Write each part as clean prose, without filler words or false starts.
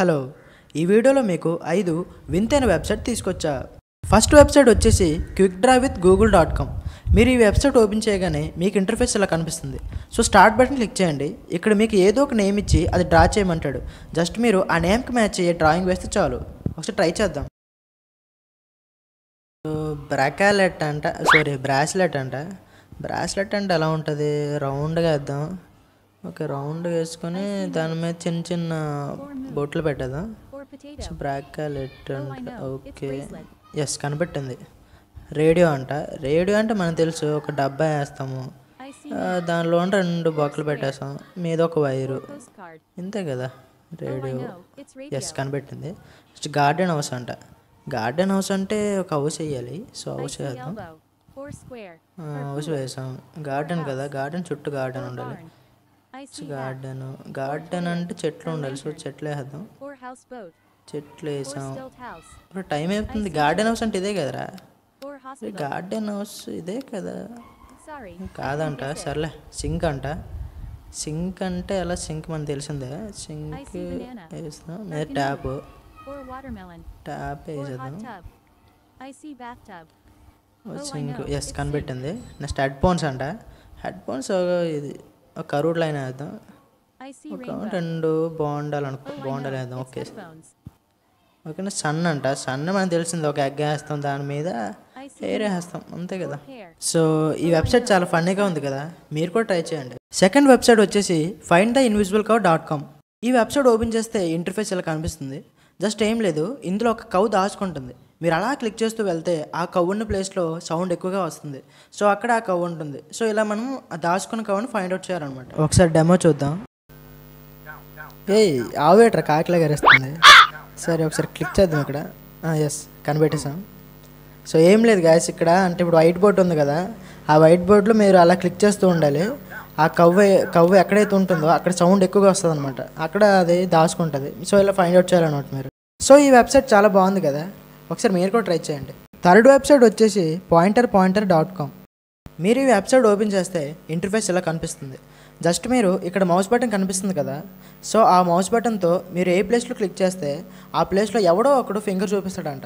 Hello, ఈ వీడియోలో మీకు 5 వింతైన వెబ్సైట్ తీసుకొచ్చా. ఫస్ట్ వెబ్సైట్ వచ్చేసి QuickDrawWithGoogle.com. మీరు ఈ వెబ్సైట్ ఓపెన్ చేయగానే మీకు ఇంటర్ఫేస్ ఇలా కనిపిస్తుంది. సో స్టార్ట్ బటన్ క్లిక్ చేయండి. ఇక్కడ మీకు ఏదో ఒక నేమ్ ఇచ్చి అది డ్రా చేయమంటాడు. జస్ట్ మీరు ఆ నేమ్కి మ్యాచ్ అయ్యే డ్రాయింగ్ వేస్తే చాలు. ఒకసారి ట్రై చేద్దాం. బ్రాస్లెట్ అంటే ఎలా ఉంటుంది? రౌండ్గా వేద్దాం. ఓకే, రౌండ్గా వేసుకొని దాని మీద చిన్న చిన్న బొట్లు పెట్టేద్దాం. సో బ్రాకెట్ అంటే ఓకే, ఎస్ కనిపెట్టింది. రేడియో అంటే మనకు తెలుసు, ఒక డబ్బా వేస్తాము, దానిలో 2 బొక్కలు పెట్టేస్తాం, మీద ఒక వైరు, ఇంతే కదా రేడియో. ఎస్ కనిపెట్టింది. నెక్స్ట్ గార్డెన్ హౌస్ అంటే ఒక హౌస్ వేయాలి. సో హౌస్ వేద్దాం. హౌస్ వేసాం. గార్డెన్ కదా, గార్డెన్ చుట్టూ గార్డెన్ ఉండాలి. గార్డెన్ అంటే చెట్లు ఉండాలి. సో చెట్లు వేద్దాం. చెట్లు వేసాం. ఇప్పుడు టైం అవుతుంది. గార్డెన్ హౌస్ అంటే ఇదే కదరా? గార్డెన్ హౌస్ ఇదే కదా? కాదంట. సర్లే, సింక్ అంటే ఎలా? సింక్ మనకు తెలిసిందే. సింక్ వేస్తాం. మీద ట్యాప్ వేసేద్దాం. సింక్ ఎస్ కనిపెట్టింది. నెక్స్ట్ హెడ్ ఫోన్స్ ఇది ఒక కరూడ్ లైన్ వేద్దాం. ఒక 2 బాండాలు వేద్దాం. ఓకేనా. సన్ మనకు తెలిసింది, ఒక ఎగ్ వేస్తాం, దాని మీద ఎయిర్ వేస్తాం, అంతే కదా. సో ఈ వెబ్సైట్ చాలా ఫన్నీగా ఉంది కదా, మీరు కూడా ట్రై చేయండి. సెకండ్ వెబ్సైట్ వచ్చేసి findtheinvisiblecow.com. ఈ వెబ్సైట్ ఓపెన్ చేస్తే ఇంటర్ఫేస్ ఇలా కనిపిస్తుంది. జస్ట్ ఏం లేదు, ఇందులో ఒక కౌ దాచుకుంటుంది. మీరు అలా క్లిక్ చేస్తూ వెళ్తే ఆ కవ్ ఉన్న ప్లేస్లో సౌండ్ ఎక్కువగా వస్తుంది. సో అక్కడ ఆ కవ్ ఉంటుంది. సో ఇలా మనం ఆ దాచుకున్న కవ్ని ఫైండ్ అవుట్ చేయాలన్నమాట. ఒకసారి డెమో చూద్దాం. ఆవేటర్ కాకిలా గరేస్తుంది. సరే ఒకసారి క్లిక్ చేద్దాం. ఇక్కడ ఎస్ కనిపెట్టేసాం. సో ఏం లేదు గాయస్, ఇక్కడ అంటే ఇప్పుడు వైట్ బోర్డ్ ఉంది కదా, ఆ వైట్ బోర్డులో మీరు అలా క్లిక్ చేస్తూ ఉండాలి. ఆ కవ్వు ఎక్కడైతే ఉంటుందో అక్కడ సౌండ్ ఎక్కువగా వస్తుంది అనమాట, అక్కడ అది దాచుకుంటుంది. సో ఇలా ఫైండ్ అవుట్ చేయాలన్నమాట మీరు. సో ఈ వెబ్సైట్ చాలా బాగుంది కదా, ఒకసారి మీరు కూడా ట్రై చేయండి. థర్డ్ వెబ్సైట్ వచ్చేసి pointer.com. మీరు ఈ వెబ్సైట్ ఓపెన్ చేస్తే ఇంటర్ఫేస్ ఇలా కనిపిస్తుంది. జస్ట్ మీరు ఇక్కడ మౌస్ బటన్ కనిపిస్తుంది కదా, సో ఆ మౌస్ బటన్తో మీరు ఏ ప్లేస్లో క్లిక్ చేస్తే ఆ ప్లేస్లో ఎవడో ఒకడు ఫింగర్ చూపిస్తాడంట.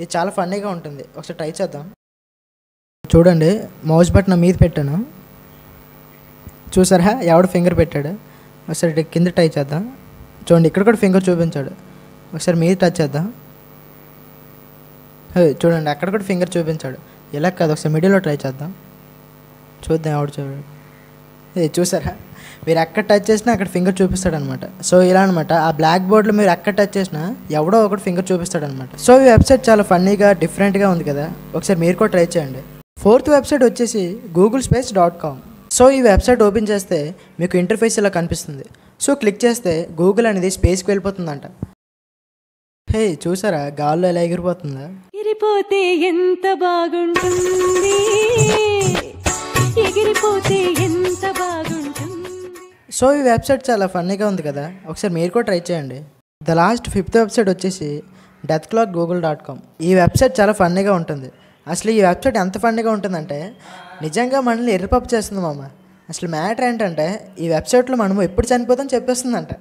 ఇది చాలా ఫన్నీగా ఉంటుంది. ఒకసారి ట్రై చేద్దాం. చూడండి, మౌస్ బటన్ మీద పెట్టాను, చూసారా ఎవడు ఫింగర్ పెట్టాడు. ఒకసారి కింద ట్రై చేద్దాం. చూడండి, ఇక్కడ కూడా ఫింగర్ చూపించాడు. ఒకసారి మీద టచ్ చేద్దాం. చూడండి, అక్కడ కూడా ఫింగర్ చూపించాడు. ఇలా కాదు, ఒకసారి మిడిల్లో ట్రై చేద్దాం. చూద్దాం ఎవడు చూడండి. చూసారా, మీరు ఎక్కడ టచ్ చేసినా అక్కడ ఫింగర్ చూపిస్తాడు అనమాట. సో ఇలా అనమాట, ఆ బ్లాక్ బోర్డ్లో మీరు ఎక్కడ టచ్ చేసినా ఎవడో ఒకటి ఫింగర్ చూపిస్తాడు అనమాట. సో ఈ వెబ్సైట్ చాలా ఫన్నీగా డిఫరెంట్గా ఉంది కదా, ఒకసారి మీరు కూడా ట్రై చేయండి. ఫోర్త్ వెబ్సైట్ వచ్చేసి googlespace.com. సో ఈ వెబ్సైట్ ఓపెన్ చేస్తే మీకు ఇంటర్ఫేస్ ఇలా కనిపిస్తుంది. సో క్లిక్ చేస్తే గూగుల్ అనేది స్పేస్కి వెళ్ళిపోతుందంట. చూసారా గాల్లో ఎలా ఎగిరిపోతుందా? ఎగిరిపోతే ఎంత బాగుంటుంది, ఎగిరిపోతే ఎంత బాగుంటుంది. సో ఈ వెబ్సైట్ చాలా ఫన్నీగా ఉంది కదా, ఒకసారి మీరు కూడా ట్రై చేయండి. ద లాస్ట్ ఫిఫ్త్ వెబ్సైట్ వచ్చేసి deathclockgoogle.com. ఈ వెబ్సైట్ చాలా ఫన్నీగా ఉంటుంది. అసలు ఈ వెబ్సైట్ ఎంత ఫన్నీగా ఉంటుందంటే నిజంగా మనల్ని ఎర్రపప్పు చేస్తుంది మామ. అసలు మ్యాటర్ ఏంటంటే ఈ వెబ్సైట్లో మనము ఎప్పుడు చనిపోతాం చెప్పేస్తుందంట.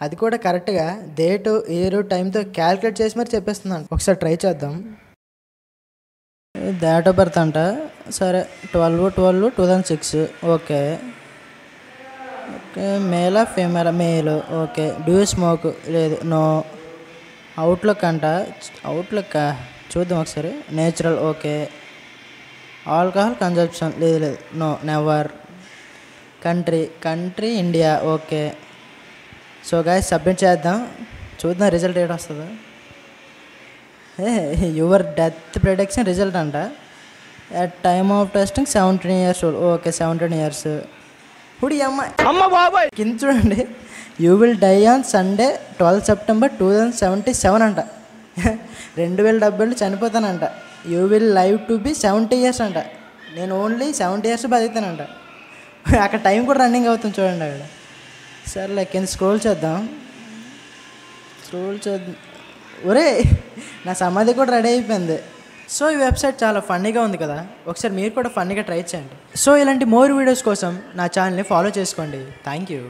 అది కూడా కరెక్ట్గా డేటు, ఇయర్, టైంతో క్యాలిక్యులేట్ చేసి మరి చెప్పేస్తుందంట. ఒకసారి ట్రై చేద్దాం. డేట్ ఆఫ్ బర్త్ అంట. సరే 12/12/2006. ఓకే, మేలా ఫీమేలా? మేలు. ఓకే. Do smoke? లేదు. నో. అవుట్లుక్ చూద్దాం ఒకసారి. నేచురల్. ఓకే. Alcohol consumption? లేదు. No. Never. Country India. Okay. So guys submit చేద్దాం, చూద్దాం రిజల్ట్ ఏడు వస్తుందో. యువర్ డెత్ ప్రిడిక్షన్ రిజల్ట్ అంట. At time of testing 17 years old. Okay, 17 years. ఇప్పుడు ఈ అమ్మాయి కింద చూడండి, you will die on Sunday 12 September 2077 అంట. 2070 చనిపోతానంట. You will live to be 70 years అంట. నేను ఓన్లీ 70 years బతుకుతానంట. అక్కడ టైం కూడా రన్నింగ్ అవుతుంది చూడండి అక్కడ. సర్లే కింద స్క్రోల్ చేద్దాం. ఒరే, నా సమాధి కూడా రెడీ అయిపోయింది. సో ఈ వెబ్సైట్ చాలా ఫన్నీగా ఉంది కదా, ఒకసారి మీరు కూడా ఫన్నీగా ట్రై చేయండి. సో ఇలాంటి మోర్ వీడియోస్ కోసం నా ఛానల్ని ఫాలో చేసుకోండి. Thank you.